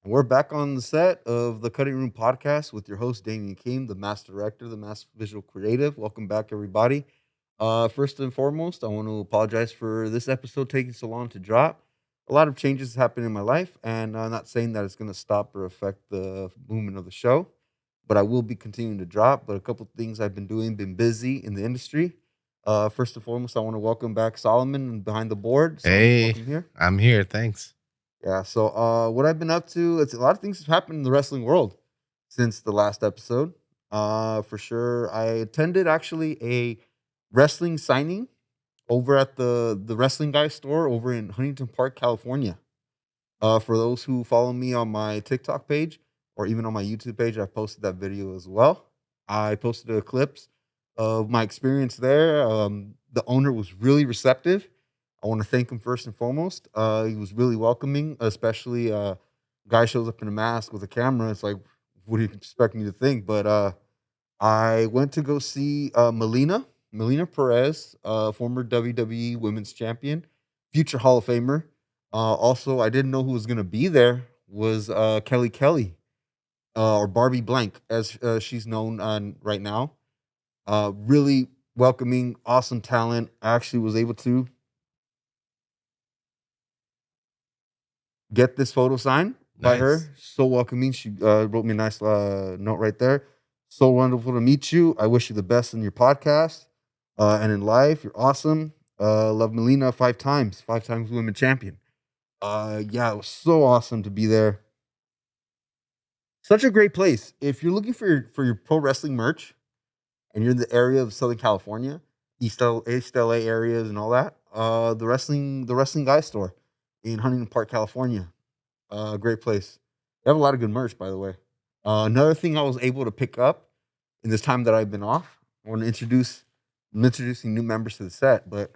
And we're back on the set of the Cutting Room Podcast with your host, Damian King, the Master Director, the Master Visual Creative. Welcome back, everybody. First and foremost, I want to apologize for this episode taking so long to drop. A lot of changes happened in my life, and I'm not saying that it's going to stop or affect the movement of the show, but I will be continuing to drop. But a couple of things I've been doing, been busy in the industry. First and foremost, I want to welcome back Solomon behind the board. Solomon, Hey, welcome here. I'm here. Thanks. Yeah, so what I've been up to, it's a lot of things have happened in the wrestling world since the last episode. For sure. I attended actually a wrestling signing over at the Wrestling Guy store over in Huntington Park, California. For those who follow me on my TikTok page or even on my YouTube page, I've posted that video as well. I posted a clips of my experience there. The owner was really receptive. I want to thank him first and foremost. He was really welcoming, especially guy shows up in a mask with a camera. It's like, what do you expect me to think? But I went to go see Melina Perez, former WWE Women's Champion, future Hall of Famer. Also, I didn't know who was going to be there was Kelly Kelly or Barbie Blank, as she's known right now. Really welcoming, awesome talent. I actually was able to get this photo signed by Nice. her. So welcoming. She wrote me a nice note right there. So wonderful to meet you. I wish you the best in your podcast and in life. You're awesome. Love Melina 5 times, 5 times women champion. Yeah, it was so awesome to be there. Such a great place. If you're looking for your pro wrestling merch and you're in the area of Southern California, East LA areas and all that, the wrestling guy store in Huntington Park, California. Great place. They have a lot of good merch, by the way. Another thing I was able to pick up in this time that I've been off, I want to introduce. I'm introducing new members to the set, but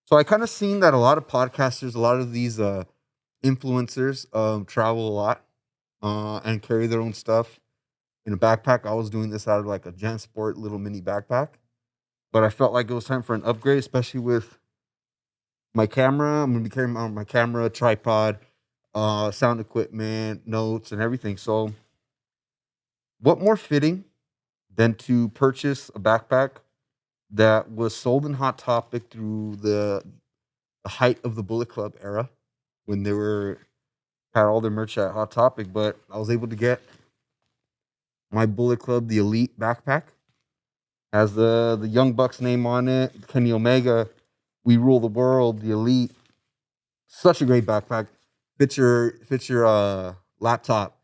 so I kind of seen that a lot of podcasters, a lot of these influencers, travel a lot and carry their own stuff in a backpack. I was doing this out of like a JanSport little mini backpack, but I felt like it was time for an upgrade, especially with my camera. I'm gonna be carrying my camera, tripod, sound equipment, notes, and everything. So, what more fitting than to purchase a backpack that was sold in Hot Topic through the height of the Bullet Club era when they were had all their merch at Hot Topic, but I was able to get my Bullet Club, the Elite backpack, has the Young Bucks name on it, Kenny Omega, We Rule the World, the Elite. Such a great backpack. Fits your laptop.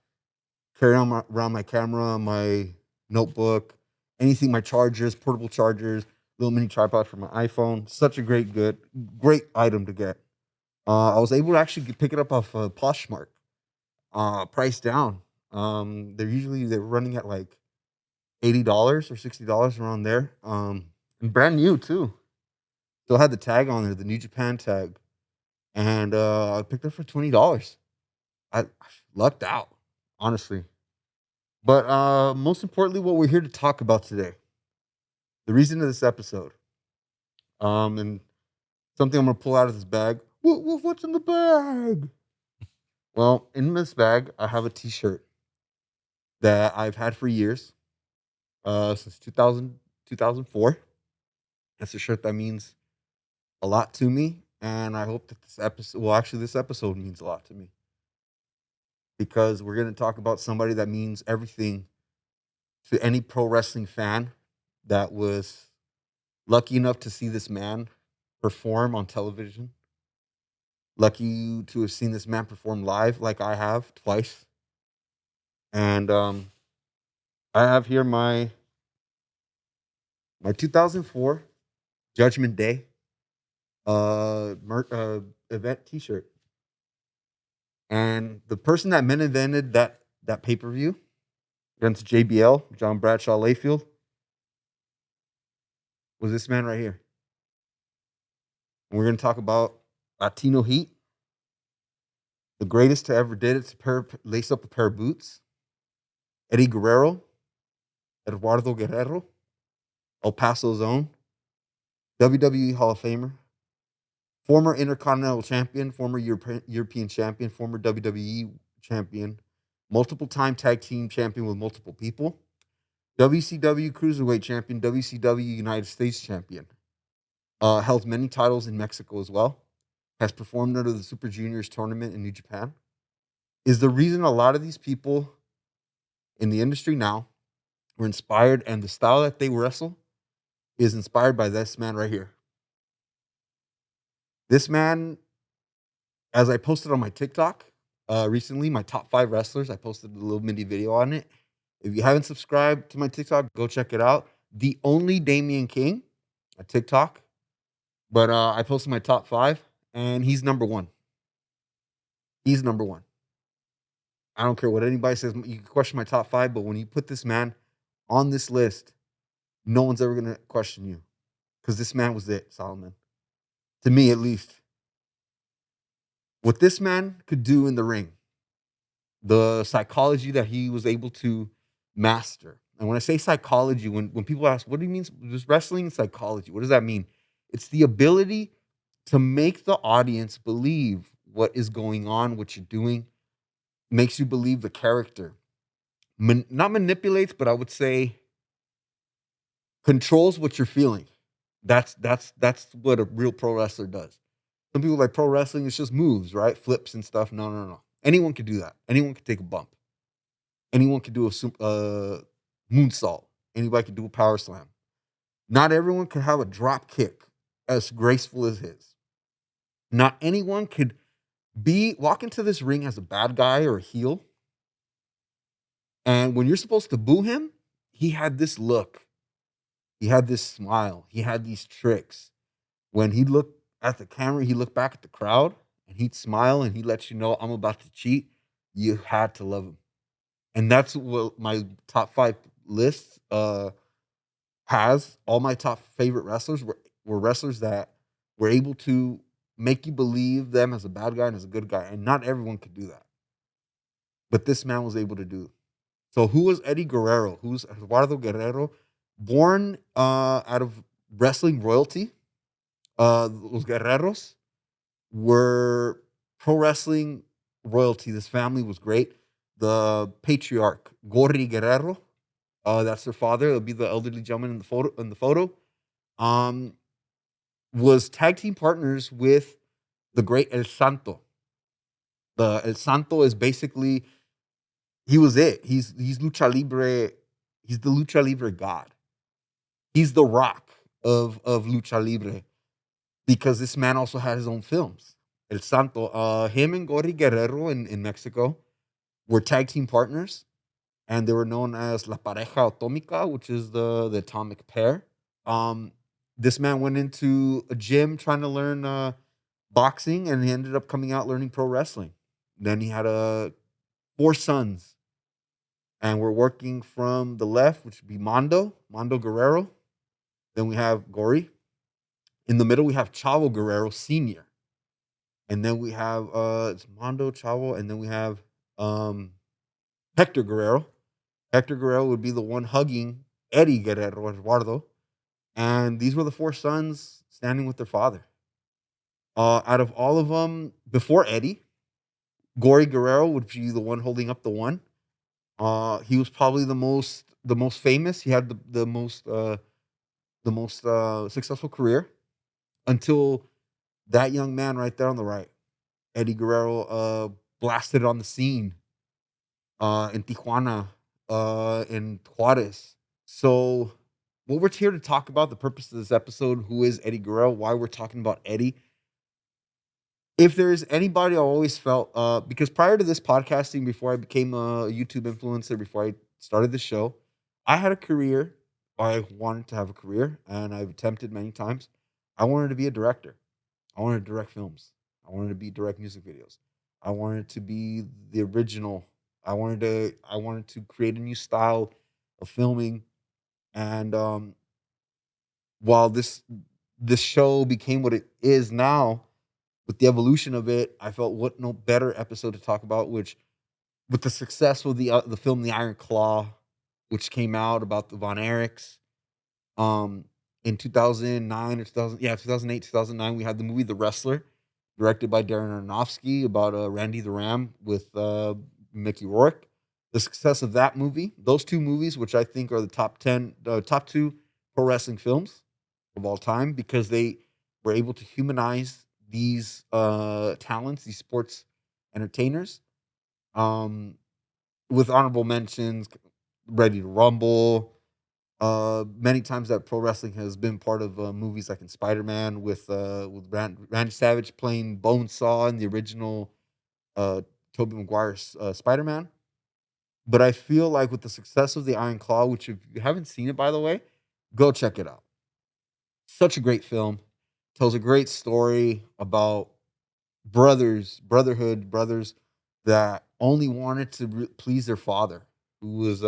Carry on around my camera, my notebook, anything, my chargers, portable chargers, little mini tripod for my iPhone. Such a great item to get. I was able to actually pick it up off Poshmark, price down. They're running at like $80 or $60 around there. And brand new too. Still had the tag on there, the New Japan tag, and I picked it for $20. I lucked out, honestly. But most importantly, what we're here to talk about today, the reason of this episode, and something I'm gonna pull out of this bag. What's in the bag? Well, in this bag, I have a T-shirt that I've had for years, since 2004. That's a shirt that means a lot to me, and I hope that this episode means a lot to me because we're gonna talk about somebody that means everything to any pro wrestling fan that was lucky enough to see this man perform on television. Lucky to have seen this man perform live like I have twice. And I have here my 2004 Judgment Day event T-shirt. And the person that men invented that pay-per-view against JBL, John Bradshaw Layfield, was this man right here. And we're going to talk about Latino Heat, the greatest to ever did it to lace up a pair of boots, Eddie Guerrero, Eduardo Guerrero, El Paso's own, WWE Hall of Famer, former Intercontinental Champion, former European Champion, former WWE champion, multiple time tag team champion with multiple people, WCW Cruiserweight champion, WCW United States champion. Held many titles in Mexico as well. Has performed under the Super Juniors tournament in New Japan. Is the reason a lot of these people in the industry now were inspired, and the style that they wrestle is inspired by this man right here. This man, as I posted on my TikTok recently, my top 5 wrestlers, I posted a little mini video on it. If you haven't subscribed to my TikTok, go check it out. The only Damian King at TikTok, but I posted my top 5, and he's number 1. He's number 1. I don't care what anybody says. You can question my top 5, but when you put this man on this list, no one's ever gonna question you, because this man was it, Solomon. To me, at least, what this man could do in the ring, the psychology that he was able to master. And when I say psychology, when people ask, what do you mean? Just wrestling and psychology. What does that mean? It's the ability to make the audience believe what is going on, what you're doing, makes you believe the character. Not manipulates, but I would say controls what you're feeling. That's what a real pro wrestler does. Some people like pro wrestling, it's just moves, right? Flips and stuff. No, no, no. Anyone can do that. Anyone can take a bump. Anyone can do a moonsault. Anybody can do a power slam. Not everyone can have a drop kick as graceful as his. Not anyone could walk into this ring as a bad guy or a heel. And when you're supposed to boo him, he had this look. He had this smile. He had these tricks. When he looked at the camera, he looked back at the crowd, and he'd smile and he'd let you know, I'm about to cheat. You had to love him. And that's what my top 5 list has. All my top favorite wrestlers were wrestlers that were able to make you believe them as a bad guy and as a good guy. And not everyone could do that. But this man was able to do. So who was Eddie Guerrero? Who's Eduardo Guerrero? Born out of wrestling royalty. Los Guerreros were pro wrestling royalty. This family was great. The patriarch, Gorri Guerrero, that's their father. It'll be the elderly gentleman in the photo. Was tag team partners with the great El Santo. The El Santo is basically, he was it. He's lucha libre. He's the lucha libre god. He's the Rock of lucha libre, because this man also had his own films. El Santo, him and Gorri Guerrero in Mexico were tag team partners, and they were known as La Pareja Atómica, which is the atomic pair. This man went into a gym trying to learn boxing, and he ended up coming out learning pro wrestling. Then he had 4 sons, and we're working from the left, which would be Mondo Guerrero. Then we have Gorri. In the middle, we have Chavo Guerrero Sr. And then we have it's Mondo, Chavo, and then we have Hector Guerrero. Hector Guerrero would be the one hugging Eddie Guerrero, Eduardo. And these were the 4 sons standing with their father. Out of all of them, before Eddie, Gorri Guerrero would be the one holding up the one. He was probably the most famous. He had the most successful career until that young man right there on the right, Eddie Guerrero, blasted on the scene in Tijuana, in Juarez. So what we're here to talk about, the purpose of this episode, who is Eddie Guerrero, why we're talking about Eddie. If there's anybody I always felt, because prior to this podcasting, before I became a YouTube influencer, before I started the show, I had a career. I wanted to have a career, and I've attempted many times. I wanted to be a director. I wanted to direct films. I wanted to direct music videos. I wanted to be the original. I wanted to create a new style of filming. And while this show became what it is now, with the evolution of it, I felt what no better episode to talk about, which with the success of the film The Iron Claw, which came out about the Von Erichs, in 2009 or 2008, 2009, we had the movie The Wrestler. directed by Darren Aronofsky, about Randy the Ram with Mickey Rourke. The success of that movie, those two movies, which I think are the top two pro wrestling films of all time, because they were able to humanize these talents, these sports entertainers. Um, with honorable mentions, Ready to Rumble. Many times that pro wrestling has been part of movies like in Spider Man with Randy Savage playing Bonesaw in the original Tobey Maguire's Spider Man. But I feel like with the success of the Iron Claw, which if you haven't seen it by the way, go check it out. Such a great film. Tells a great story about brothers that only wanted to please their father, who was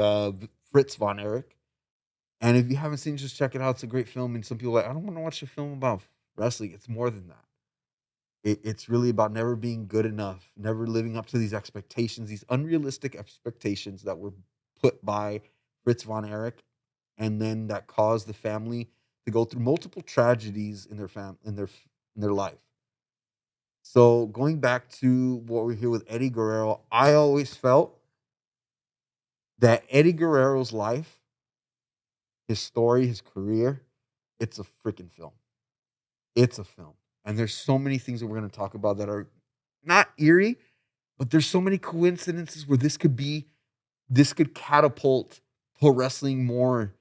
Fritz von Erich. And if you haven't seen it, just check it out. It's a great film. And some people are like, I don't want to watch a film about wrestling. It's more than that. It's really about never being good enough, never living up to these expectations, these unrealistic expectations that were put by Fritz von Erich, and then that caused the family to go through multiple tragedies in their life. So going back to what we're here with Eddie Guerrero, I always felt that Eddie Guerrero's life, his story, his career, it's a freaking film. It's a film. And there's so many things that we're going to talk about that are not eerie, but there's so many coincidences where this could catapult pro wrestling more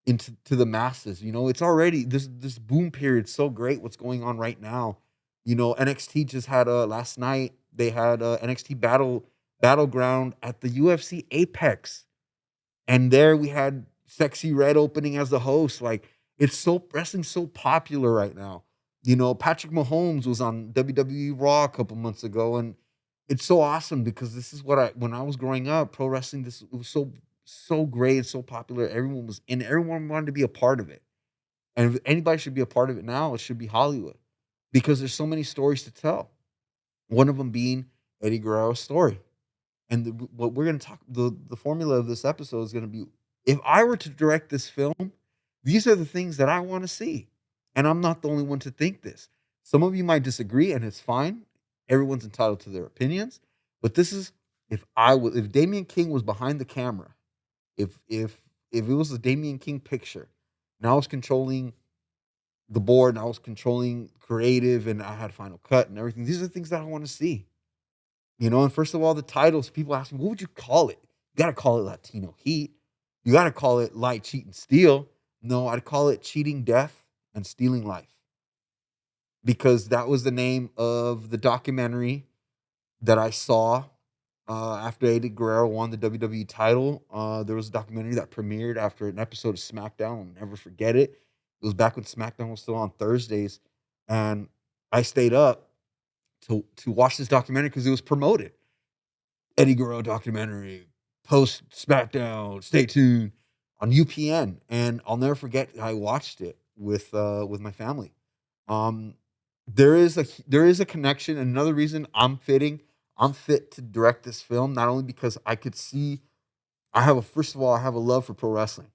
into the masses. You know, it's already this boom period so great what's going on right now. You know, NXT just had last night they had NXT battleground at the UFC Apex. And there we had Sexy Red opening as the host. Like, it's so wrestling's so popular right now. You know, Patrick Mahomes was on WWE Raw a couple months ago, and it's so awesome because this is what when I was growing up, pro wrestling, this it was so great, so popular. Everyone wanted to be a part of it. And if anybody should be a part of it now, it should be Hollywood. Because there's so many stories to tell. One of them being Eddie Guerrero's story. And what we're going to talk the formula of this episode is going to be, if I were to direct this film, these are the things that I want to see. And I'm not the only one to think this. Some of you might disagree, and it's fine. Everyone's entitled to their opinions. But this is, if Damian King was behind the camera, if it was a Damian King picture, and I was controlling the board, and I was controlling creative, and I had final cut and everything, these are the things that I want to see. You know, and first of all, the titles, people ask me, what would you call it? You got to call it Latino Heat. You got to call it Lie, Cheat, and Steal. No, I'd call it Cheating Death and Stealing Life, because that was the name of the documentary that I saw after Eddie Guerrero won the WWE title. There was a documentary that premiered after an episode of SmackDown. I'll never forget it. It was back when SmackDown was still on Thursdays. And I stayed up to watch this documentary because it was promoted. Eddie Guerrero documentary, post SmackDown, stay tuned on UPN. And I'll never forget, I watched it with my family. Um, there is a connection. Another reason I'm fit to direct this film, not only because I could see, first of all, I have a love for pro wrestling,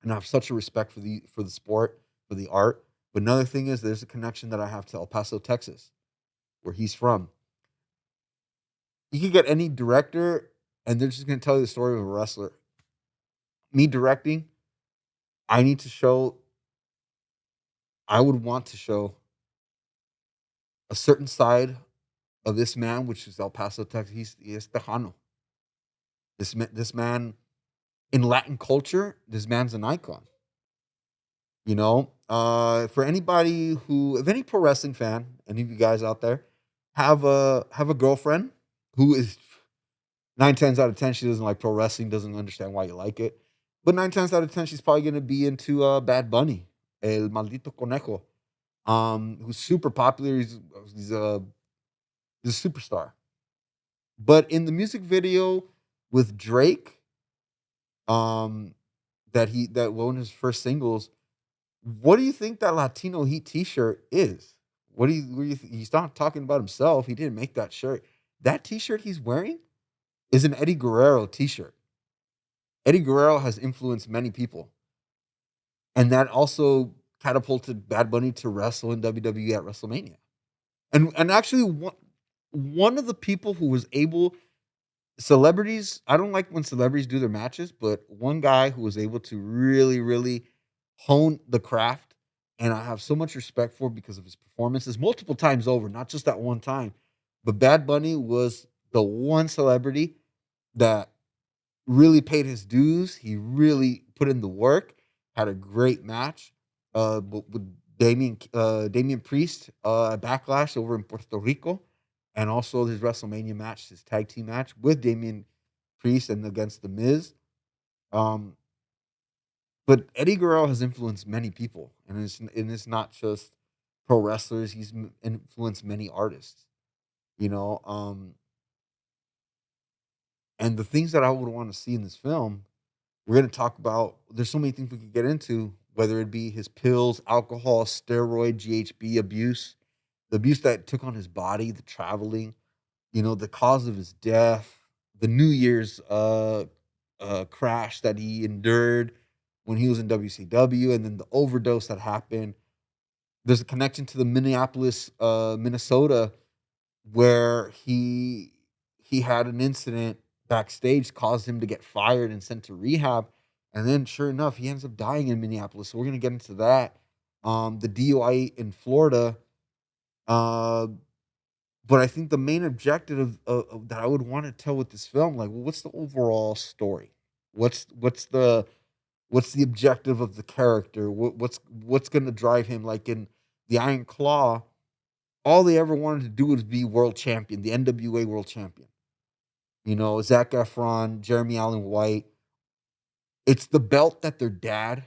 and I have such a respect for the sport, for the art. But another thing is, there's a connection that I have to El Paso, Texas, where he's from. You could get any director, and they're just going to tell you the story of a wrestler. Me directing, I need to show. I would want to show a certain side of this man, which is El Paso, Texas. He's Tejano. This man in Latin culture, this man's an icon. You know, for anybody if any pro wrestling fan, any of you guys out there, have a girlfriend who is 9 times out of 10 she doesn't like pro wrestling, doesn't understand why you like it, but 9 times out of 10 she's probably gonna be into Bad Bunny, El Maldito Conejo, who's super popular. He's a he's a superstar. But in the music video with Drake, um, that one of his first singles, what do you think that Latino Heat T-shirt is? He's not talking about himself. He didn't make that shirt. That T-shirt he's wearing is an Eddie Guerrero T-shirt. Eddie Guerrero has influenced many people, and that also catapulted Bad Bunny to wrestle in WWE at WrestleMania. And actually one of the people who was able celebrities, I don't like when celebrities do their matches, but one guy who was able to really, really hone the craft, and I have so much respect for because of his performances multiple times over, not just that one time. But Bad Bunny was the one celebrity that really paid his dues. He really put in the work, had a great match with Damian Priest at Backlash over in Puerto Rico, and also his WrestleMania match, his tag team match with Damian Priest and against The Miz. Um, but Eddie Guerrero has influenced many people, and it's not just pro wrestlers. He's influenced many artists, you know. And the things that I would want to see in this film, we're going to talk about. There's so many things we could get into, whether it be his pills, alcohol, steroid, GHB abuse, the abuse that took on his body, the traveling, the cause of his death, the New Year's crash that he endured when he was in WCW, and then the overdose that happened. There's a connection to the Minneapolis, Minnesota, where he had an incident backstage caused him to get fired and sent to rehab, and then sure enough, he ends up dying in Minneapolis. So we're gonna get into that. The DUI in Florida. Uh, but I think the main objective of that I would want to tell with this film, like, well, what's the overall story? What's the objective of the character? What's gonna drive him? Like in the Iron Claw, all they ever wanted to do was be world champion, the NWA world champion. Zac Efron, Jeremy Allen White. It's the belt that their dad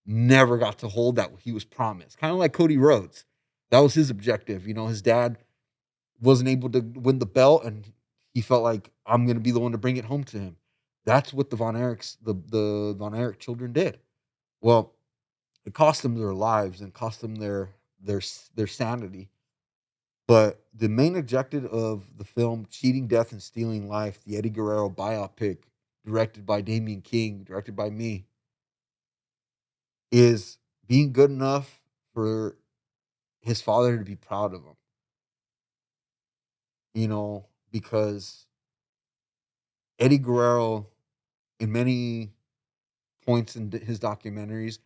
never got to hold that he was promised. Kind of like Cody Rhodes. That was his objective. His dad wasn't able to win the belt, and he felt like I'm going to be the one to bring it home to him. That's what the Von Erich children did. Well, it cost them their lives and cost them their sanity. But the main objective of the film, Cheating, Death, and Stealing Life, the Eddie Guerrero biopic, directed by Damian King, directed by me, is being good enough for his father to be proud of him. Because Eddie Guerrero, in many points in his documentaries,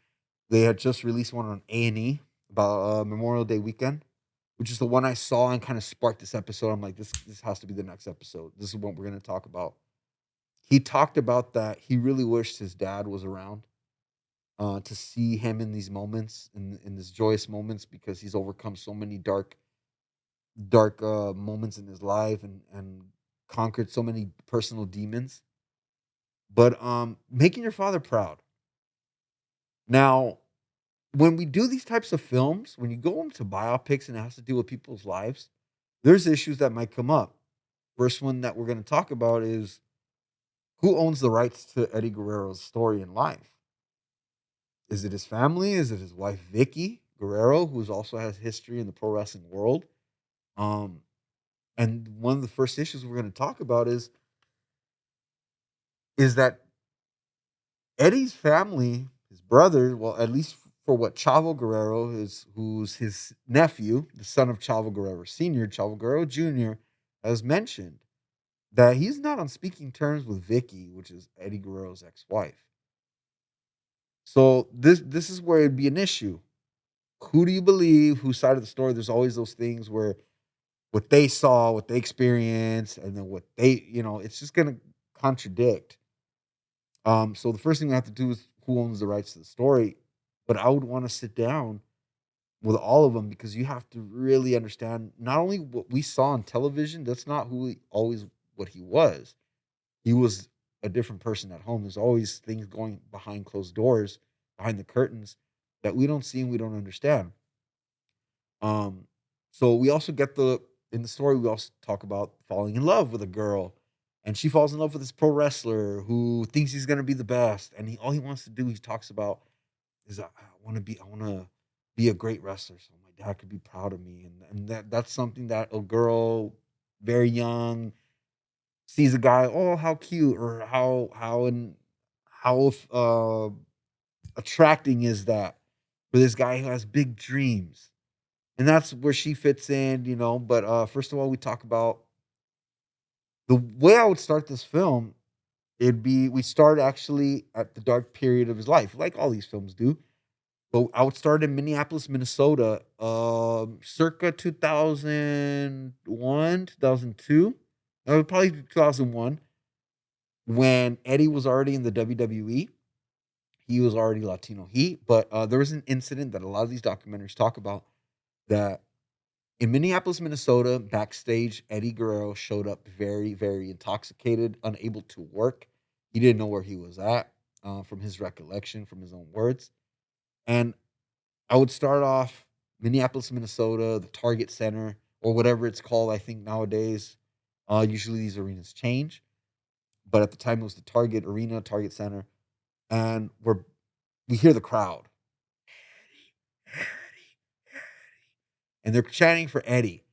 they had just released one on A&E about Memorial Day weekend, which is the one I saw and kind of sparked this episode. I'm like, this has to be the next episode. This is what we're going to talk about. He talked about that he really wished his dad was around to see him in these moments, in these joyous moments, because he's overcome so many dark moments in his life and conquered so many personal demons. But making your father proud. Now, when we do these types of films, when you go into biopics and it has to do with people's lives, there's issues that might come up. First one that we're going to talk about is who owns the rights to Eddie Guerrero's story in life? Is it his family? Is it his wife Vicky Guerrero, who also has history in the pro wrestling world? Um, and one of the first issues we're going to talk about is that Eddie's family, his brother, well, at least for what Chavo Guerrero is, who's his nephew, the son of Chavo Guerrero Sr., Chavo Guerrero Jr., has mentioned that he's not on speaking terms with Vicky, which is Eddie Guerrero's ex-wife. So this is where it'd be an issue. Who do you believe? Whose side of the story? There's always those things where what they saw, what they experienced, and then what it's just gonna contradict. So the first thing we have to do is who owns the rights to the story. But I would want to sit down with all of them because you have to really understand not only what we saw on television, that's not who always what he was. He was a different person at home. There's always things going behind closed doors, behind the curtains that we don't see and we don't understand. Um, so we also get in the story, we also talk about falling in love with a girl, and she falls in love with this pro wrestler who thinks he's gonna be the best, and all he wants to do, he talks about is I want to be a great wrestler, so my dad could be proud of me, and that's something that a girl, very young, sees a guy, oh how cute, or how attracting is that for this guy who has big dreams. and that's where she fits in, but, first of all, we talk about the way I would start this film, it'd be we start actually at the dark period of his life, like all these films do, but I would start in Minneapolis, Minnesota, circa 2001, 2002, probably 2001, when Eddie was already in the WWE. He was already Latino Heat, but, there was an incident that a lot of these documentaries talk about that in Minneapolis, Minnesota, backstage, Eddie Guerrero showed up very, very intoxicated, unable to work. He didn't know where he was at, from his recollection, from his own words. And I would start off Minneapolis, Minnesota, the Target Center, or whatever it's called, I think nowadays. Usually these arenas change, but at the time it was the Target Arena, Target Center, and we hear the crowd, Eddie, Eddie, and they're chanting for Eddie.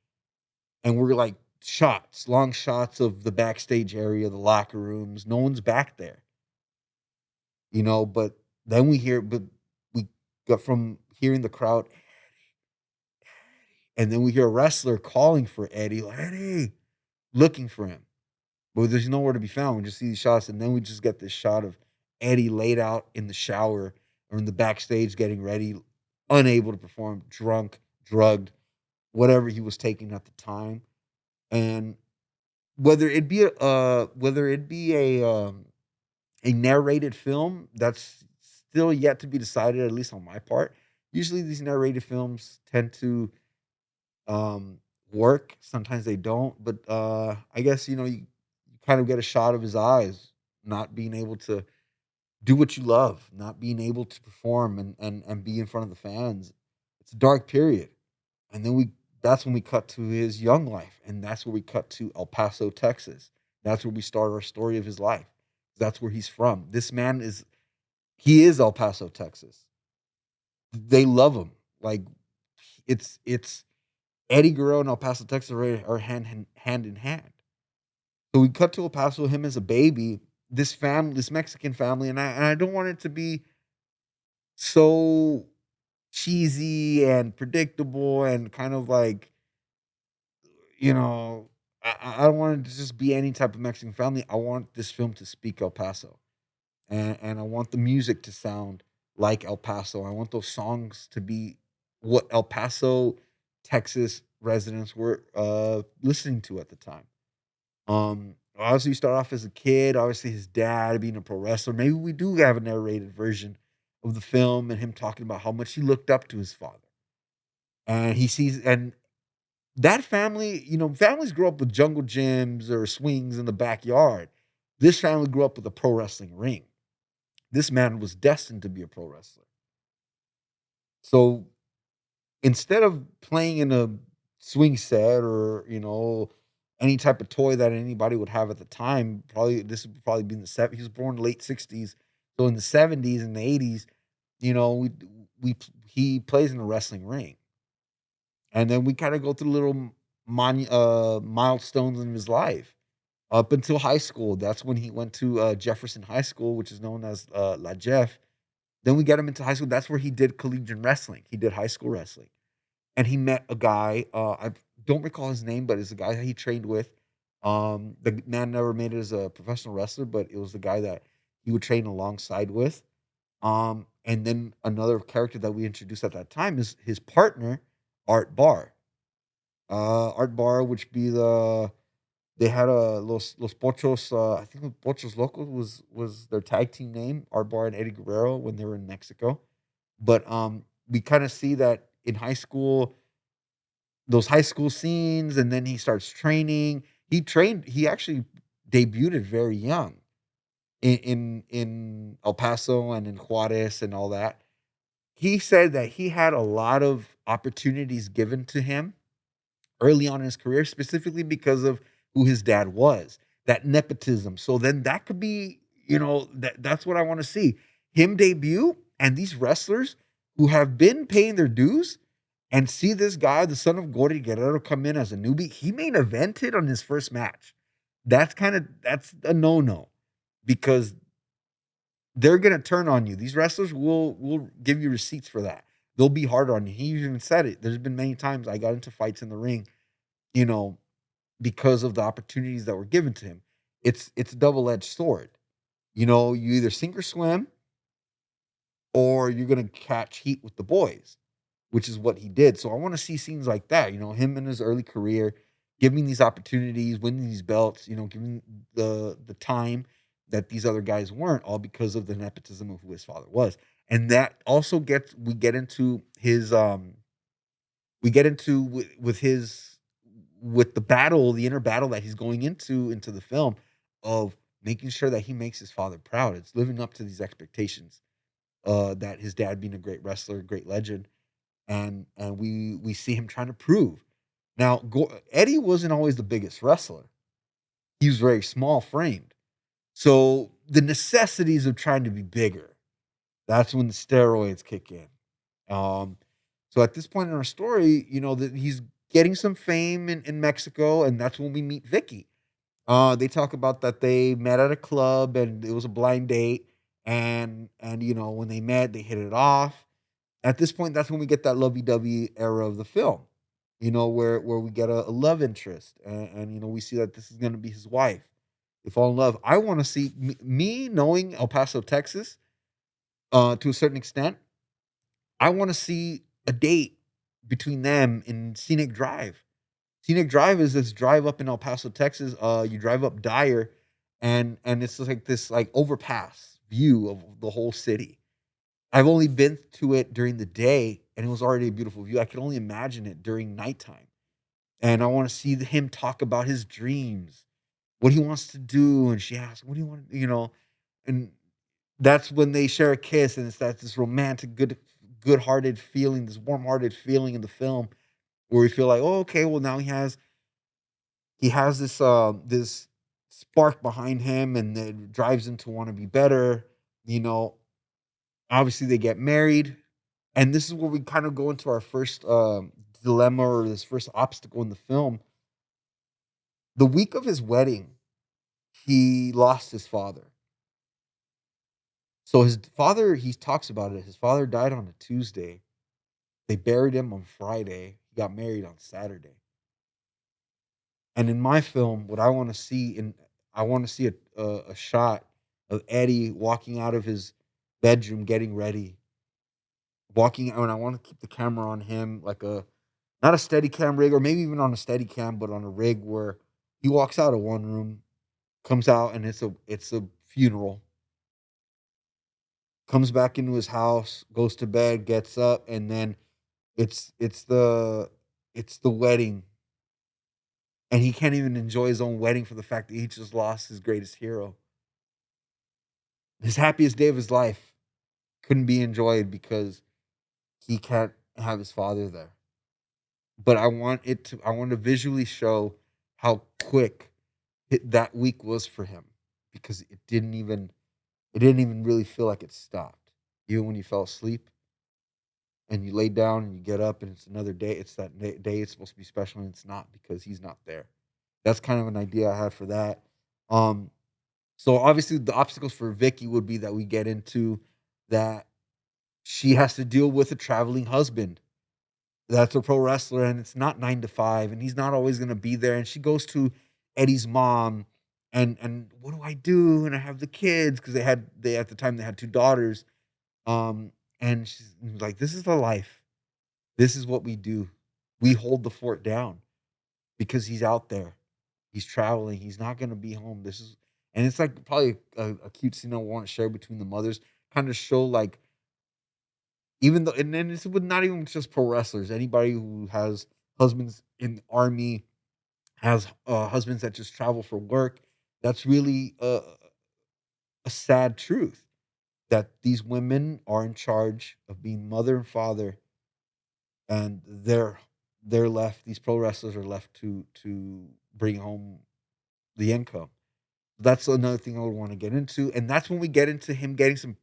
And we're like shots, long shots of the backstage area, the locker rooms. No one's back there, but then but we got from hearing the crowd, and then we hear a wrestler calling for Eddie, like, Eddie, looking for him. But there's nowhere to be found. We just see these shots, and then we just get this shot of Eddie laid out in the shower or in the backstage getting ready, unable to perform, drunk, drugged, whatever he was taking at the time. And whether it be a narrated film, that's still yet to be decided, at least on my part. Usually these narrated films tend to, um, work, sometimes they don't, but, I guess, you kind of get a shot of his eyes not being able to do what you love, not being able to perform and be in front of the fans. It's a dark period. And then we that's when we cut to his young life, and that's where we cut to El Paso, Texas. That's where we start our story of his life. That's where he's from. This man he is El Paso, Texas. They love him. Like, it's Eddie Guerrero and El Paso, Texas are hand in hand. So we cut to El Paso, him as a baby, this Mexican family, and I don't want it to be so cheesy and predictable and kind of like, you know, I don't want it to just be any type of Mexican family. I want this film to speak El Paso, and I want the music to sound like El Paso. I want those songs to be what El Paso, Texas residents were listening to at the time. Obviously, you start off as a kid. Obviously, his dad being a pro wrestler. Maybe we do have a narrated version of the film and him talking about how much he looked up to his father, and he sees and that family, families grow up with jungle gyms or swings in the backyard. This family grew up with a pro wrestling ring. This man was destined to be a pro wrestler. So instead of playing in a swing set or, any type of toy that anybody would have at the time, probably this would probably be in the he was born in the late 60s. So in the 70s and the 80s, you know, we he plays in a wrestling ring. And then we kind of go through little milestones in his life up until high school. That's when he went to Jefferson High School, which is known as La Jeff. Then we get him into high school. That's where he did collegiate wrestling. He did high school wrestling, and he met a guy. I don't recall his name, but it's a guy that he trained with. The man never made it as a professional wrestler, but it was the guy that he would train alongside with. And then another character that we introduced at that time is his partner, Art Barr. Art Barr, which be they had a Los Pochos. I think Pochos Locos was their tag team name. Art Barr and Eddie Guerrero when they were in Mexico. But we kind of see that in high school, those high school scenes, and then he starts training. He actually debuted very young in El Paso and in Juarez and all that. He said that he had a lot of opportunities given to him early on in his career, specifically because of who his dad was, that nepotism. So then that could be, that's what I want to see. Him debut and these wrestlers who have been paying their dues and see this guy, the son of Gordy Guerrero, come in as a newbie. He main evented on his first match. That's a no-no because they're gonna turn on you. These wrestlers will give you receipts for that. they'll be harder on you. He even said it. There's been many times I got into fights in the ring, you know, because of the opportunities that were given to him. It's a double-edged sword. You know, you either sink or swim, or you're gonna catch heat with the boys, which is what he did. So I want to see scenes like that. You know, him in his early career, giving these opportunities, winning these belts. You know, giving the time that these other guys weren't, all because of the nepotism of who his father was. And that also gets we get into his we get into with his with the battle, the inner battle that he's going into the film of making sure that he makes his father proud. It's living up to these expectations, that his dad being a great wrestler, great legend, and we see him trying to prove. Now, Eddie wasn't always the biggest wrestler. He was very small framed. So the necessities of trying to be bigger, that's when the steroids kick in. Um, so at this point in our story, you know, that he's getting some fame in Mexico, and that's when we meet Vicky. They talk about that they met at a club and it was a blind date, and you know, when they met, they hit it off. At this point, that's when we get that lovey-dovey era of the film, you know, where we get a love interest, and you know, we see that this is going to be his wife. They fall in love. I want to see me knowing El Paso, Texas, to a certain extent. I want to see a date between them in Scenic Drive. Scenic Drive is this drive up in El Paso, Texas. You drive up Dyer, and it's just like this like overpass view of the whole city. I've only been to it during the day, and it was already a beautiful view. I could only imagine it during nighttime. And I want to see him talk about his dreams, what he wants to do. And she asks, "What do you want?" You know, and that's when they share a kiss, and it's that this romantic, good-hearted feeling, this warm-hearted feeling in the film where we feel like, oh, okay, well now he has this this spark behind him, and it drives him to want to be better. You know, obviously they get married. And this is where we kind of go into our first dilemma, or this first obstacle in the film. The week of his wedding, he lost his father. So his father, he talks about it. His father died on a Tuesday. They buried him on Friday. He got married on Saturday. And in my film, what I want to see, I want to see a shot of Eddie walking out of his bedroom, getting ready, walking out, and I want to keep the camera on him, like a not a steady cam rig, or maybe even on a steady cam, but on a rig where he walks out of one room, comes out, and it's a funeral, comes back into his house, goes to bed, gets up, and then it's it's the it's the wedding, and he can't even enjoy his own wedding for the fact that he just lost his greatest hero. His happiest day of his life couldn't be enjoyed because he can't have his father there. But I want to visually show how quick that week was for him, because it didn't even really feel like it stopped. Even when you fell asleep and you lay down and you get up and it's another day, it's that day it's supposed to be special, and it's not because he's not there. That's kind of an idea I had for that. Um, so obviously the obstacles for Vicky would be that we get into that she has to deal with a traveling husband that's a pro wrestler, and it's not 9 to 5, and he's not always gonna be there, and she goes to Eddie's mom, and "What do I do?" And I have the kids because they at the time, they had 2 daughters, and she's like, "This is the life. This is what we do. We hold the fort down because he's out there. He's traveling. He's not gonna be home. This is." And it's like probably a cute scene I wanna share between the mothers, kinda show, like, even though, and then it's with not even just pro wrestlers, anybody who has husbands in the army, has, husbands that just travel for work, that's really a sad truth, that these women are in charge of being mother and father, and they're left these pro wrestlers are left to bring home the income. That's another thing I would wanna get into, and that's when we get into him getting some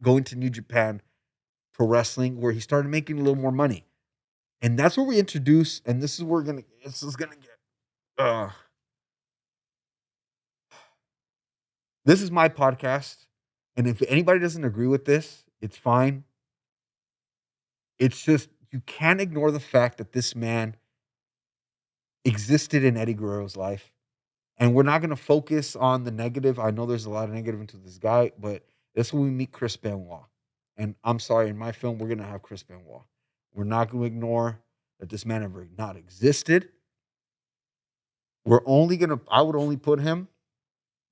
going to New Japan Pro Wrestling, where he started making a little more money. And that's where we introduce, and this is where we're gonna this is gonna get uh this is my podcast. And if anybody doesn't agree with this, it's fine. It's just you can't ignore the fact that this man existed in Eddie Guerrero's life. And we're not gonna focus on the negative. I know there's a lot of negative into this guy, but that's when we meet Chris Benoit. And I'm sorry, in my film, we're gonna have Chris Benoit. We're not gonna ignore that this man ever not existed. I would only put him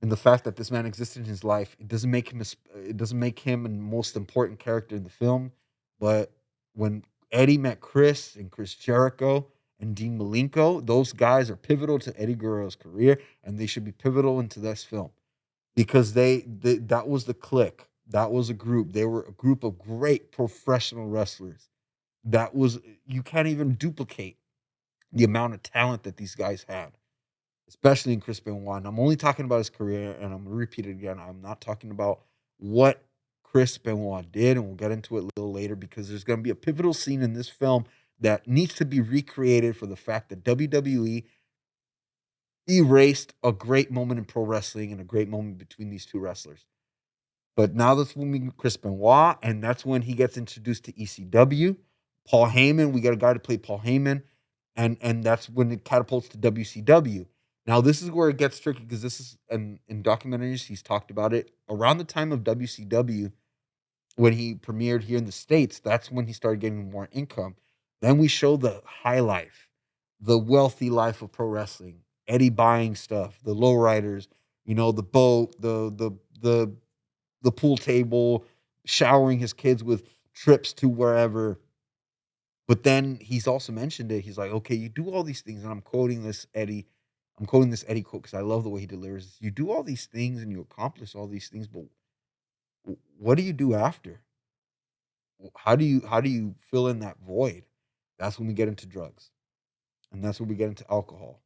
in the fact that this man existed in his life. It doesn't make him the most important character in the film. But when Eddie met Chris and Chris Jericho and Dean Malenko, those guys are pivotal to Eddie Guerrero's career, and they should be pivotal into this film because they that was the clique. That was a group. They were a group of great professional wrestlers. That was you can't even duplicate the amount of talent that these guys had, especially in Chris Benoit. And I'm only talking about his career, and I'm gonna repeat it again. I'm not talking about what Chris Benoit did, and we'll get into it a little later because there's gonna be a pivotal scene in this film that needs to be recreated for the fact that WWE erased a great moment in pro wrestling and a great moment between these two wrestlers. But now that's when we meet Chris Benoit, and that's when he gets introduced to ECW. Paul Heyman, we got a guy to play Paul Heyman, and that's when it catapults to WCW. Now this is where it gets tricky because this is in documentaries he's talked about it around the time of WCW when he premiered here in the States. That's when he started getting more income. Then we show the high life, the wealthy life of pro wrestling. Eddie buying stuff, the lowriders, the boat, the pool table, showering his kids with trips to wherever. But then he's also mentioned it. He's like, okay, you do all these things, and I'm quoting this Eddie. I'm quoting this Eddie quote because I love the way he delivers this. You do all these things and you accomplish all these things, but what do you do after? How do you fill in that void? That's when we get into drugs, and that's when we get into alcohol.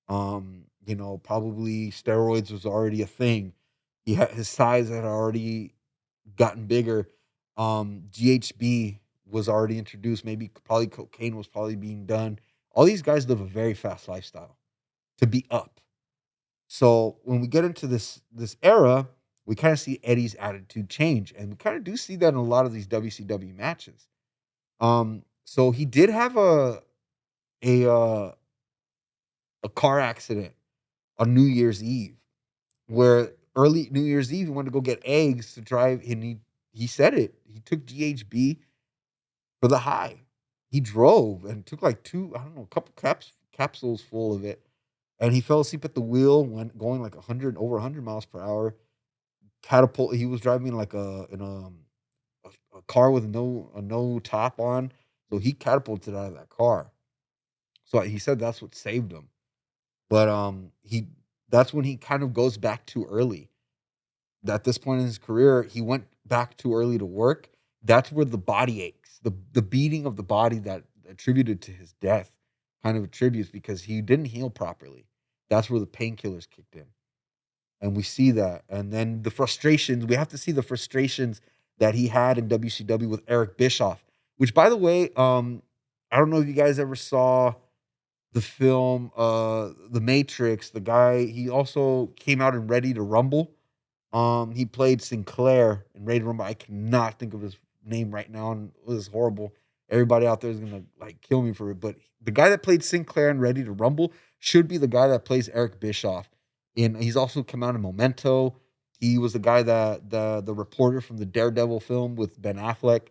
Probably steroids was already a thing. His size had already gotten bigger. GHB was already introduced. Maybe probably cocaine was probably being done. All these guys live a very fast lifestyle to be up. So when we get into this era, we kind of see Eddie's attitude change, and we kind of do see that in a lot of these WCW matches. So he did have a uh, a car accident on New Year's Eve, where early New Year's Eve he wanted to go get eggs to drive, and he said it. He took GHB for the high. He drove and took like two, I don't know, a couple capsules full of it, and he fell asleep at the wheel when going like 100 over 100 miles per hour. Catapult. He was driving like a car with no top on, so he catapulted out of that car. So he said that's what saved him. But he that's when he kind of goes back too early. At this point in his career, he went back too early to work. That's where the body aches, the beating of the body that attributed to his death kind of attributes because he didn't heal properly. That's where the painkillers kicked in. And we see that. And then the frustrations, we have to see the frustrations that he had in WCW with Eric Bischoff, which by the way, I don't know if you guys ever saw the film The Matrix. The guy, he also came out in Ready to Rumble. He played Sinclair in Ready to Rumble. I cannot think of his name right now, and it was horrible. Everybody out there is gonna like kill me for it. But the guy that played Sinclair in Ready to Rumble should be the guy that plays Eric Bischoff. And he's also come out in Memento. He was the guy that the reporter from the Daredevil film with Ben Affleck,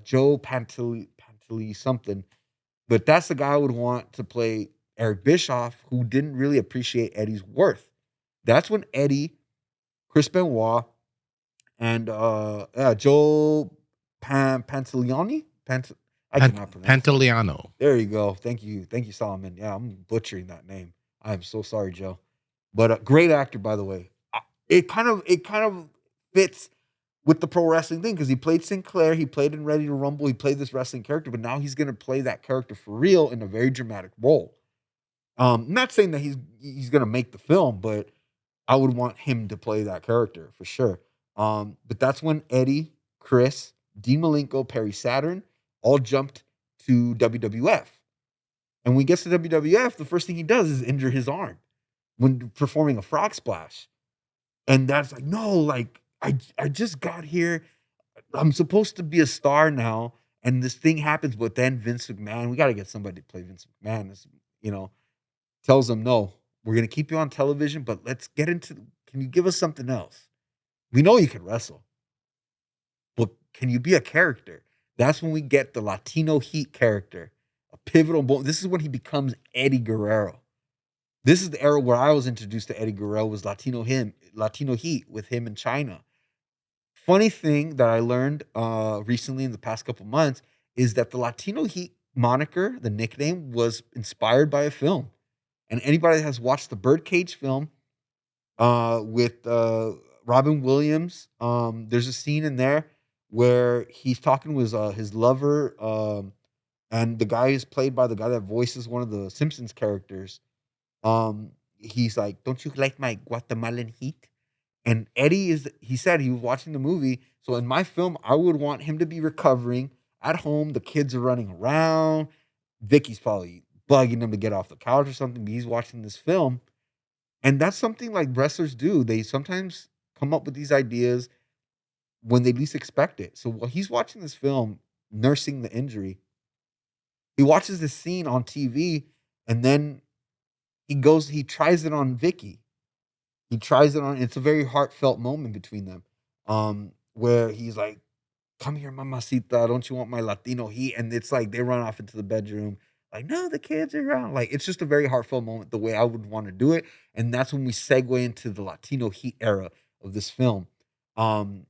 Joe Pantoli something. But that's the guy I would want to play Eric Bischoff, who didn't really appreciate Eddie's worth. That's when Eddie, Chris Benoit, and Joe Pantoliani. I cannot pronounce that. Pantaleano. There you go. Thank you, Solomon. Yeah, I'm butchering that name. I'm so sorry, Joe. But a great actor, by the way. It kind of fits with the pro wrestling thing because he played Sinclair, he played in Ready to Rumble, he played this wrestling character, but now he's gonna play that character for real in a very dramatic role. Not saying that he's gonna make the film, but I would want him to play that character for sure. But that's when Eddie, Chris, Dean Malenko, Perry Saturn all jumped to WWF. And when he gets to WWF, the first thing he does is injure his arm when performing a frog splash. And that's like, no, like I just got here. I'm supposed to be a star now, And this thing happens, but then Vince McMahon, we got to get somebody to play Vince McMahon. You know, tells him, no, we're gonna keep you on television, but let's get into. Can you give us something else? We know you can wrestle, but can you be a character? That's when we get the Latino Heat character, a pivotal moment. This is when he becomes Eddie Guerrero. This is the era where I was introduced to Eddie Guerrero was Latino Heat with him in China. Funny thing that I learned recently in the past couple months is that the Latino Heat moniker, the nickname, was inspired by a film. And anybody that has watched the Birdcage film with Robin Williams, there's a scene in there where he's talking with his lover, and the guy is played by the guy that voices one of the Simpsons characters. He's like, "Don't you like my Guatemalan heat?" And Eddie he said he was watching the movie. So in my film, I would want him to be recovering at home. The kids are running around. Vicky's probably bugging him to get off the couch or something, but he's watching this film. And that's something like wrestlers do. They sometimes come up with these ideas when they least expect it. So while he's watching this film, nursing the injury, he watches this scene on TV, and then he tries it on Vicky. He tries it on. It's a very heartfelt moment between them, where he's like, "Come here, mamacita. Don't you want my Latino heat?" And it's like they run off into the bedroom, like, "No, the kids are around." Like it's just a very heartfelt moment, the way I would want to do it, and that's when we segue into the Latino heat era of this film, um,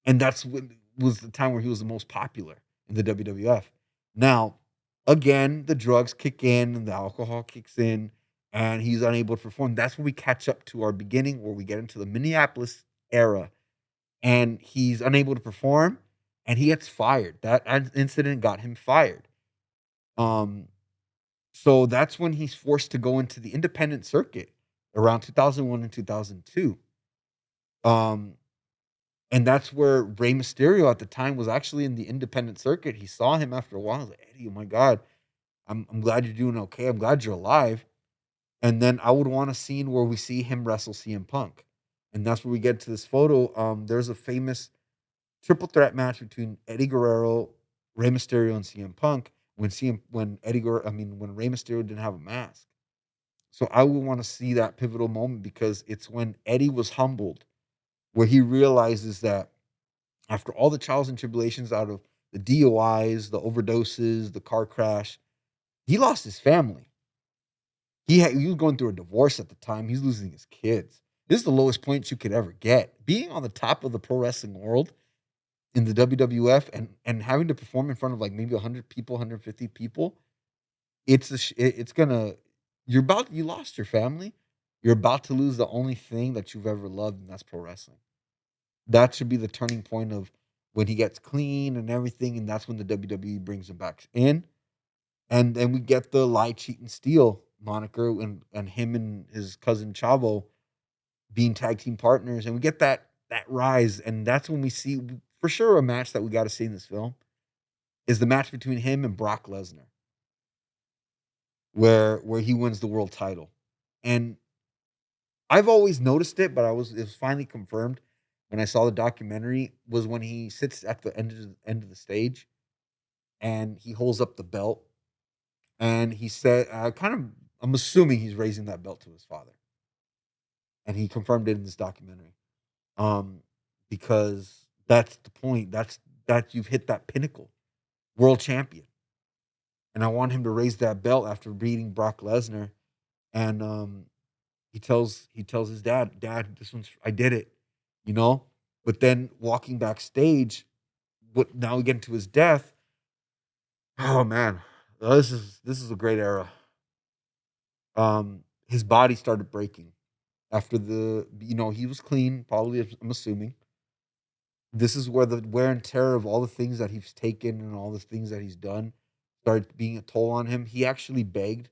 and that's when was the time where he was the most popular in the WWF. Now, again, the drugs kick in and the alcohol kicks in, and he's unable to perform. That's when we catch up to our beginning, where we get into the Minneapolis era, and he's unable to perform, and he gets fired. Incident got him fired. Um, so that's when he's forced to go into the independent circuit around 2001 and 2002. Um, And that's where Rey Mysterio at the time was actually in the independent circuit. He saw him after a while. He was like, "Eddie, oh my god, I'm glad you're doing okay. I'm glad you're alive." And then I would want a scene where we see him wrestle CM Punk, and that's where we get to this photo. There's a famous triple threat match between Eddie Guerrero, Rey Mysterio, and CM Punk when Rey Mysterio didn't have a mask. So I would want to see that pivotal moment because it's when Eddie was humbled, where he realizes that after all the trials and tribulations out of the DUIs, the overdoses, the car crash, he lost his family. He was going through a divorce at the time. He's losing his kids. This is the lowest point you could ever get. Being on the top of the pro wrestling world in the WWF and having to perform in front of like maybe 100 people, 150 people, it's gonna you lost your family. You're about to lose the only thing that you've ever loved, and that's pro wrestling. That should be the turning point of when he gets clean and everything, and that's when the WWE brings him back in. And then we get the lie, cheat, and steal moniker, and him and his cousin Chavo being tag team partners, and we get that rise, and that's when we see for sure a match that we got to see in this film is the match between him and Brock Lesnar, where he wins the world title. And I've always noticed it, but it was finally confirmed when I saw the documentary was when he sits at the end of the stage and he holds up the belt and he said, I'm assuming he's raising that belt to his father, and he confirmed it in this documentary, um, because that's the point. That you've hit that pinnacle, world champion, and I want him to raise that belt after beating Brock Lesnar, and he tells his dad, "Dad, this one's I did it," you know. But then walking backstage, what now we get into his death. Oh man, this is a great era. His body started breaking after he was clean, probably, I'm assuming. This is where the wear and tear of all the things that he's taken and all the things that he's done started being a toll on him. He actually begged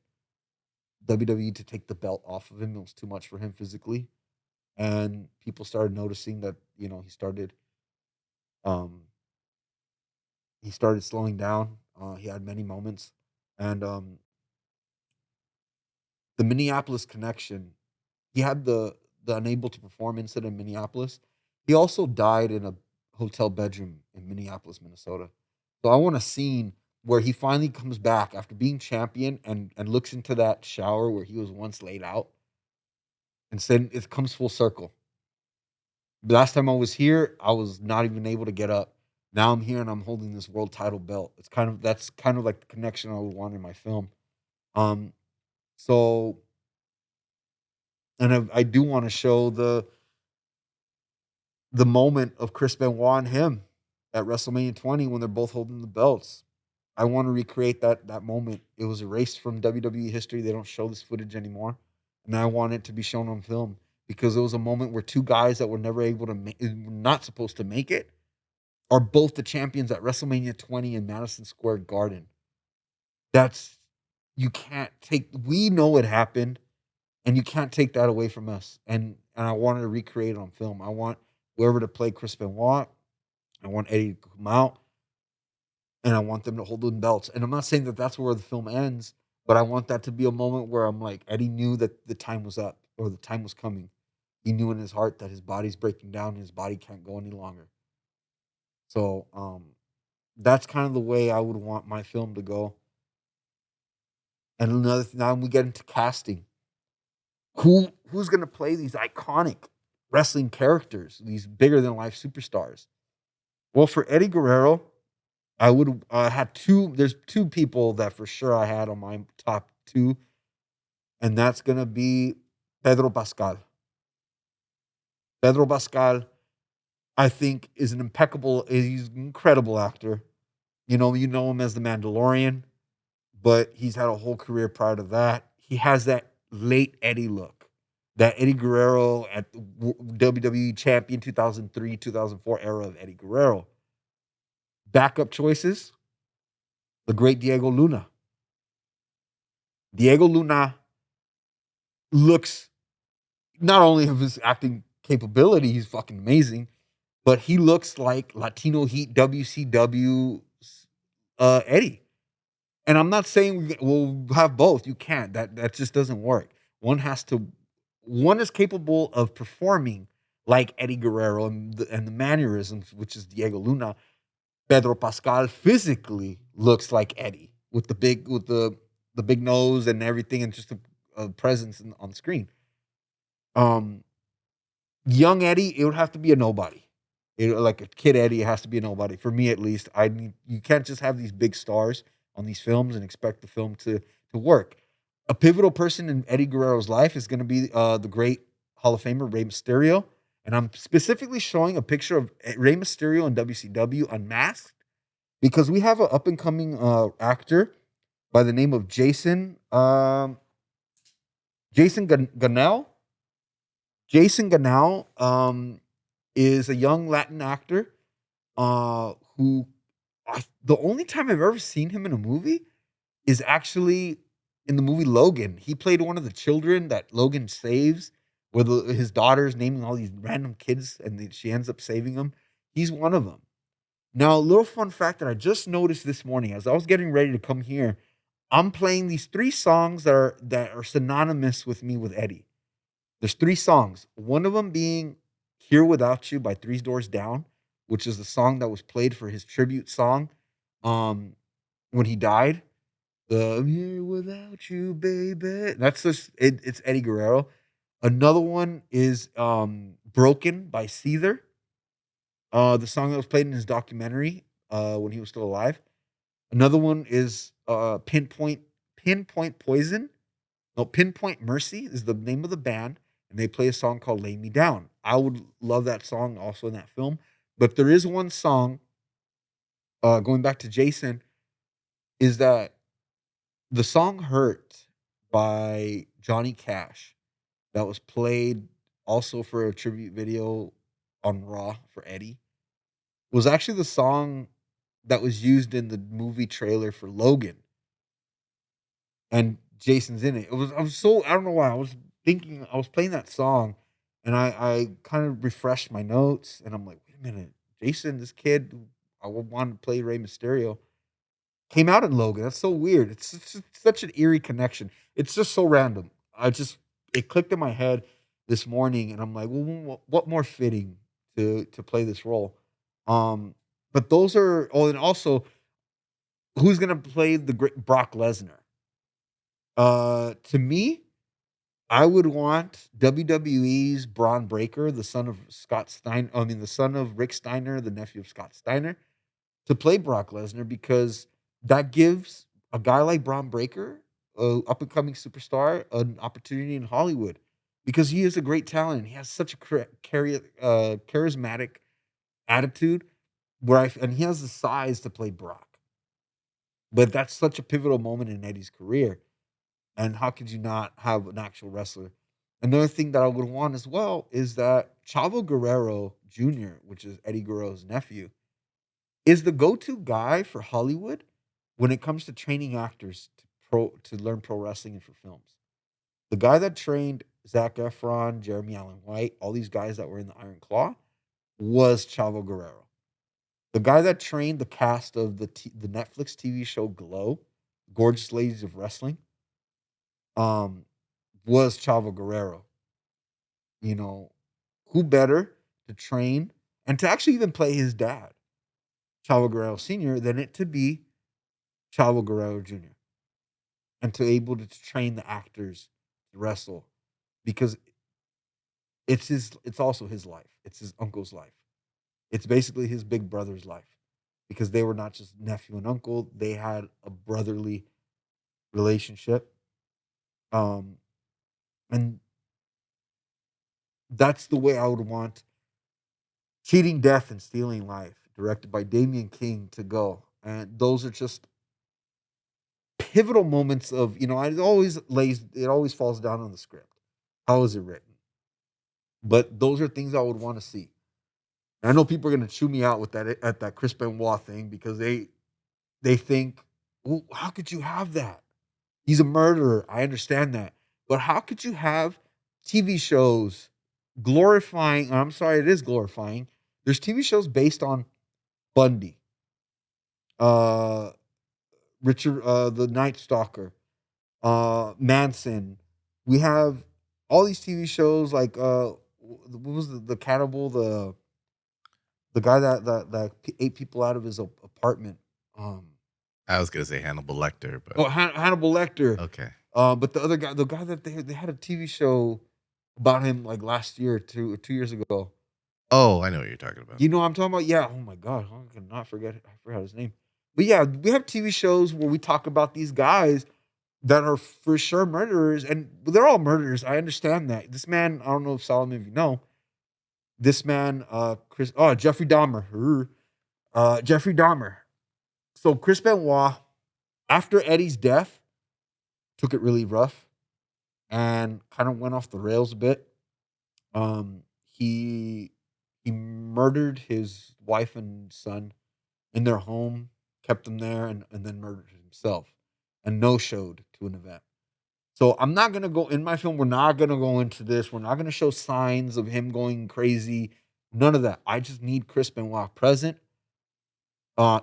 WWE to take the belt off of him. It was too much for him physically. And people started noticing that, um he started slowing down. He had many moments. And the Minneapolis connection, he had the unable to perform incident in Minneapolis. He also died in a hotel bedroom in Minneapolis, Minnesota. So I want a scene where he finally comes back after being champion and looks into that shower where he was once laid out and said it comes full circle. Last time I was here, I was not even able to get up. Now I'm here and I'm holding this world title belt. That's kind of like the connection I would want in my film. Um, so and I do want to show the moment of Chris Benoit and him at WrestleMania 20 when they're both holding the belts. I want to recreate that moment. It was erased from WWE history. They don't show this footage anymore, and I want it to be shown on film because it was a moment where two guys that were never able to not supposed to make it, are both the champions at WrestleMania 20 in Madison Square Garden. That's you can't take. We know it happened, and you can't take that away from us. And I wanted to recreate it on film. I want whoever to play Chris Benoit. I want Eddie to come out, and I want them to hold the belts. And I'm not saying that that's where the film ends, but I want that to be a moment where I'm like, Eddie knew that the time was up or the time was coming. He knew in his heart that his body's breaking down and his body can't go any longer. So that's kind of the way I would want my film to go. And another thing, now we get into casting. Who's gonna play these iconic wrestling characters, these bigger than life superstars? Well, for Eddie Guerrero, I would had two. There's two people that for sure I had on my top two, and that's gonna be Pedro Pascal. Pedro Pascal, I think, is an impeccable. He's an incredible actor. You know him as the Mandalorian, but he's had a whole career prior to that. He has that late Eddie look, that Eddie Guerrero at the WWE champion 2003, 2004 era of Eddie Guerrero. Backup choices, the great Diego Luna. Diego Luna looks, not only of his acting capability, he's fucking amazing, but he looks like Latino Heat WCW Eddie. And I'm not saying we'll have both. You can't. That just doesn't work. One has to. One is capable of performing like Eddie Guerrero and the mannerisms, which is Diego Luna. Pedro Pascal physically looks like Eddie with the big nose and everything, and just a presence on screen. Um, Young Eddie, it would have to be a nobody. Like a kid Eddie, it has to be a nobody for me at least. You can't just have these big stars on these films and expect the film to work. A pivotal person in Eddie Guerrero's life is going to be the great Hall of Famer Rey Mysterio, and I'm specifically showing a picture of Rey Mysterio in WCW unmasked because we have an up and coming actor by the name of Jason Ganel. Jason Ganel is a young Latin actor who the only time I've ever seen him in a movie is actually in the movie Logan. He played one of the children that Logan saves, where his daughter's naming all these random kids, and she ends up saving them. He's one of them. Now, a little fun fact that I just noticed this morning as I was getting ready to come here, I'm playing these three songs that are synonymous with me with Eddie. There's three songs. One of them being "Here Without You" by Three Doors Down, which is the song that was played for his tribute song um, when he died. The "I'm here without you, baby." It's Eddie Guerrero. Another one is "Broken" by Seether, the song that was played in his documentary when he was still alive. Another one is Pinpoint Poison. No, Pinpoint Mercy is the name of the band, and they play a song called "Lay Me Down." I would love that song also in that film. But there is one song, going back to Jason, is that the song "Hurt" by Johnny Cash that was played also for a tribute video on Raw for Eddie was actually the song that was used in the movie trailer for Logan, and Jason's in it. I don't know why I was playing that song, and I kind of refreshed my notes, and I'm like, wait a minute, Jason, this kid who I wanted to play Rey Mysterio came out in Logan. That's so weird. It's such an eerie connection. It's just so random. It clicked in my head this morning, and I'm like, well, what more fitting to play this role? Um, but those are. Oh, and also Who's gonna play the great Brock Lesnar? To me, I would want WWE's Braun Breaker, the son of the son of Rick Steiner, the nephew of Scott Steiner, to play Brock Lesnar because that gives a guy like Braun Breaker, a up and coming superstar, an opportunity in Hollywood because he is a great talent. He has such a charismatic attitude and he has the size to play Brock. But that's such a pivotal moment in Eddie's career. And how could you not have an actual wrestler? Another thing that I would want as well is that Chavo Guerrero Jr., which is Eddie Guerrero's nephew, is the go-to guy for Hollywood when it comes to training actors to learn pro wrestling and for films. The guy that trained Zac Efron, Jeremy Allen White, all these guys that were in the Iron Claw was Chavo Guerrero. The guy that trained the cast of the Netflix TV show Glow, Gorgeous Ladies of Wrestling, um, was Chavo Guerrero. You know, who better to train and to actually even play his dad, Chavo Guerrero Sr., than it to be Chavo Guerrero Jr. and to able to train the actors to wrestle because it's also his life. It's his uncle's life. It's basically his big brother's life because they were not just nephew and uncle, they had a brotherly relationship. Um and that's the way I would want Cheating Death and Stealing Life, directed by Damian King, to go. And those are just pivotal moments of, it always falls down on the script. How is it written? But those are things I would want to see. And I know people are going to chew me out with that at that Chris Benoit thing because they think, well, how could you have that? He's a murderer. I understand that. But how could you have TV shows glorifying, I'm sorry, it is glorifying. There's TV shows based on Bundy, uh, Richard, the Night Stalker, Manson. We have all these TV shows like what was the cannibal, the guy that ate people out of his apartment. Um, I was gonna say Hannibal Lecter, but Hannibal Lecter. okay. But the other guy, the guy that they had a TV show about him like last year, 2 years ago. Oh, I know what you're talking about. You know what I'm talking about? Yeah. Oh my god, I cannot forget. I forgot his name. But yeah, we have TV shows where we talk about these guys that are for sure murderers, and they're all murderers. I understand that. This man, I don't know if Solomon, if you know, this man, Jeffrey Dahmer, Jeffrey Dahmer. So Chris Benoit, after Eddie's death, took it really rough and kind of went off the rails a bit. Um, he he murdered his wife and son in their home, kept them there, and then murdered himself, and no showed to an event. So I'm not gonna go in my film. We're not gonna go into this. We're not gonna show signs of him going crazy. None of that. I just need Chris Benoit present.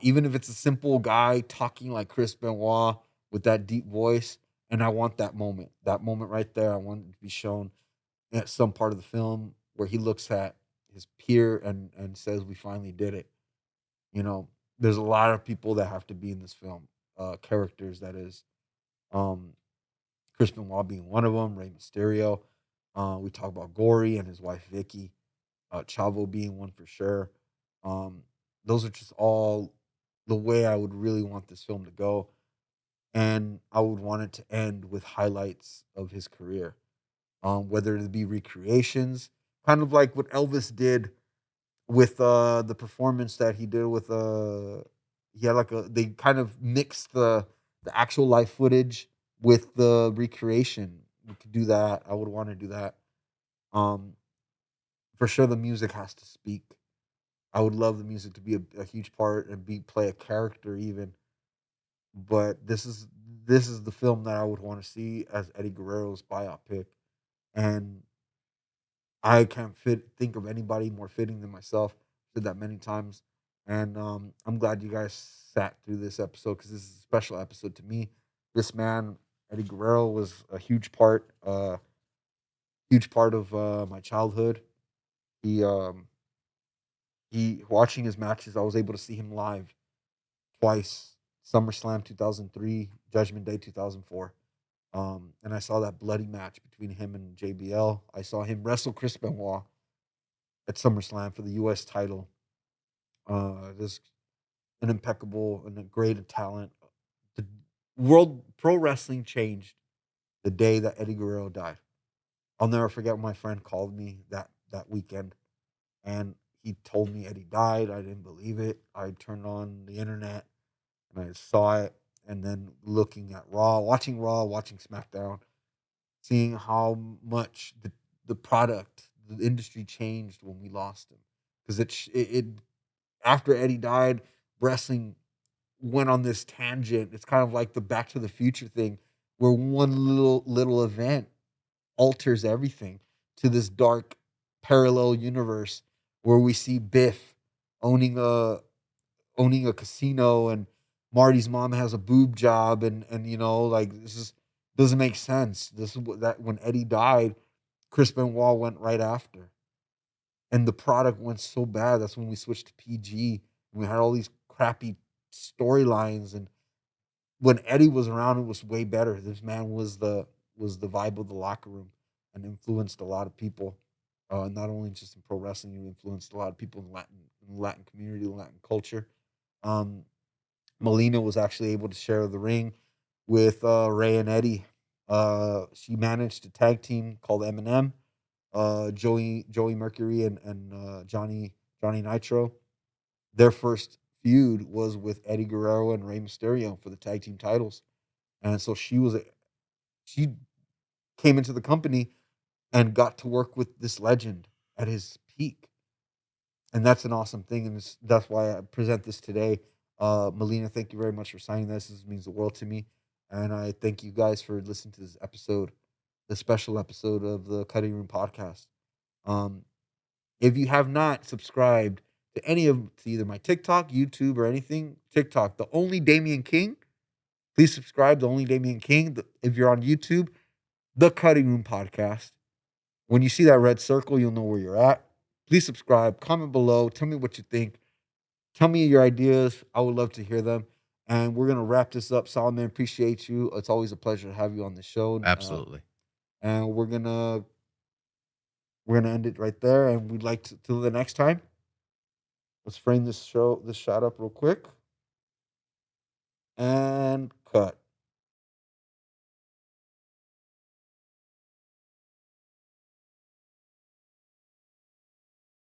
Even if it's a simple guy talking like Chris Benoit with that deep voice, and I want that moment right there. I want it to be shown at some part of the film where he looks at his peer and says, "We finally did it." You know, there's a lot of people that have to be in this film. Characters that is. Um, Chris Benoit being one of them, Rey Mysterio. We talk about Gory and his wife Vicky, Chavo being one for sure. Um, those are just all the way I would really want this film to go, and I would want it to end with highlights of his career, whether it be recreations, kind of like what Elvis did with the performance that he did with he had like a they kind of mixed the actual live footage with the recreation. We could do that. I would want to do that. Um for sure the music has to speak. I would love the music to be a huge part and be play a character even. But this is the film that I would want to see as Eddie Guerrero's biopic. And I can't think of anybody more fitting than myself. Said that many times, and I'm glad you guys sat through this episode because this is a special episode to me. This man, Eddie Guerrero, was a huge part of my childhood. He he watching his matches, I was able to see him live twice, SummerSlam 2003, Judgment Day 2004. And I saw that bloody match between him and JBL. I saw him wrestle Chris Benoit at SummerSlam for the U.S. title. This an impeccable and a great talent. The world pro wrestling changed the day that Eddie Guerrero died. I'll never forget when my friend called me that weekend, and he told me Eddie died. I didn't believe it. I turned on the internet and I saw it, and then looking at Raw, watching SmackDown, seeing how much the product, the industry changed when we lost him. Because it after Eddie died, wrestling went on this tangent. It's kind of like the Back to the Future thing, where one little event alters everything to this dark parallel universe where we see Biff owning a owning a casino, and Marty's mom has a boob job, and like, this is doesn't make sense. This is what that when Eddie died, Chris Benoit went right after. And the product went so bad. That's when we switched to PG. And we had all these crappy storylines. And when Eddie was around, it was way better. This man was the vibe of the locker room and influenced a lot of people. Not only just in pro wrestling, he influenced a lot of people in the Latin community, Latin culture. Um, Melina was actually able to share the ring with Ray and Eddie. She managed a tag team called Eminem, Joey Mercury and Johnny Nitro. Their first feud was with Eddie Guerrero and Rey Mysterio for the tag team titles, and so she came into the company and got to work with this legend at his peak, and that's an awesome thing, and that's why I present this today. Melina, thank you very much for signing this. This means the world to me, and I thank you guys for listening to this episode, the special episode of the Cutting Room Podcast. Um, if you have not subscribed to any of to either my TikTok, YouTube, or anything, TikTok, the only Damian King, please subscribe. The only Damian King. If you're on YouTube, the Cutting Room Podcast. When you see that red circle, you'll know where you're at. Please subscribe. Comment below. Tell me what you think. Tell me your ideas. I would love to hear them. And we're gonna wrap this up. Solomon, appreciate you. It's always a pleasure to have you on the show. Absolutely. And we're gonna end it right there. And we'd like to till the next time. Let's frame this shot up real quick and cut.